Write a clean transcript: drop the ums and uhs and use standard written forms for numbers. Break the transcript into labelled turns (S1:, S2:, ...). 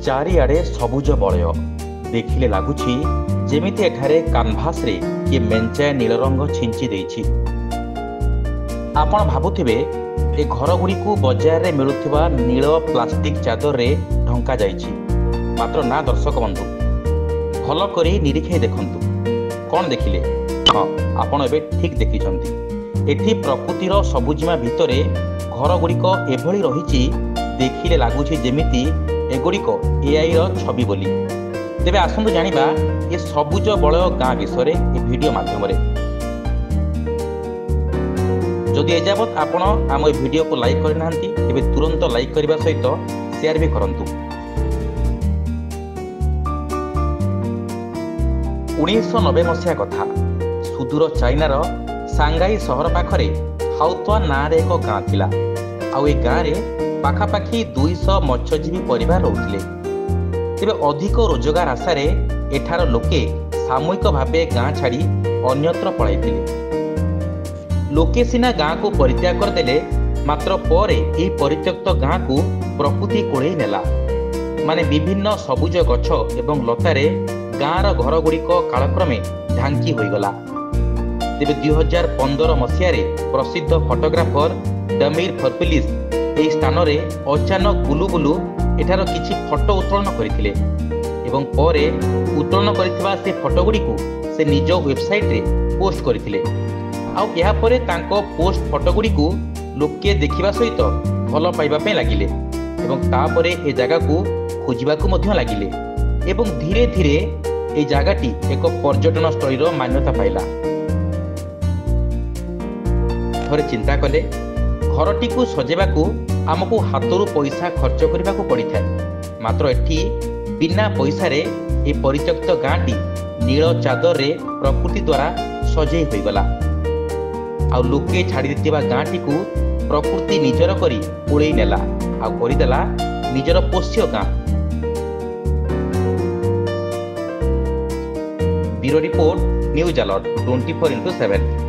S1: चारिआडे सबुज बलय देखिले लगुछि जेमिति एठारे कानभास रे किए मेंचाए नील रंग छिंची देछि। आपण भाबुथिबे ए घर गुड़िकु बजार रे मिलुथिबा नील प्लास्टिक चादर रे ढंका जाइछि, मात्र ना दर्शक बंधु भल करी निरीक्षे देखंतु कौन देखिले। हाँ, आपण एबे ठीक देखिछंती। एठी प्रकृतिर सबुजिमा भितरे घर गुड़िक एभली रहिछि देखिले लगुछि जेमिति एगुड़िक एआई रो छवि बोली। तेबे आसंतु जानिबा ये सबुज बलय गाँ विषय ए वीडियो माध्यम रे। जदि एजाबत आपण आम ए वीडियो को लाइक करनांती तेबे तुरंत लाइक करबा सहित शेयर भी करंतु। 1990 मसीहा कथा सुदूर चाइनार सांघाई सहर पाखरे हाउतुआ नाँ रे एक गाँ थिला। आउ ए गाँ रे पाखापाखि 200 मत्स्यजीवी परिवार रहुथिले। तेबे अधिक रोजगार आशारे एठार लोके सामूहिक भावे गाँ छाड़ी अन्यत्र पळाइथिले। लोके सिना गाँ को परित्याग करदेले, मात्र परे एही परित्यक्त गाँ को प्रकृति कोड़े नेला। माने विभिन्न सबुज गछ एवं लतारे गाँर घर गुड़िक कालक्रमे ढांकी होईगला। तेबे 2015 मसीह प्रसिद्ध फोटोग्राफर डमीर फर्पिलिस एही स्थान रे अचानक बुलु बुलु एठार किछि फोटो उत्तोलन करथिले एवं परे उत्तोलन करथिबा से फोटो गुड़िकु से निज वेबसाइट रे पोस्ट करथिले। आउ या परे तांको पोस्ट फोटो गुड़िकु लोके देखिबा सहित भल पाइबा पे लागिले एवं तापरे ए जागा को खोजिबाकू मध्य लागिले एवं धीरे धीरे ए जागाटी एक पर्यटन स्थलीर मान्यता पाइला। थोड़े चिंता कले घरटी को सजेबाकू आमको हाथरू पैसा खर्च करने को पड़ी था, मात्र एठी बिना पैसा रे ए परित्यक्त गाँटी नील चादर रे प्रकृति द्वारा सजई होईगला। आउ लोके छाड़ी देथिबा गाँटी को प्रकृति निजर करी उड़ेई नेला आउ करिदेला निजर पोष्य गाँ। Bureau report news alert 24x7।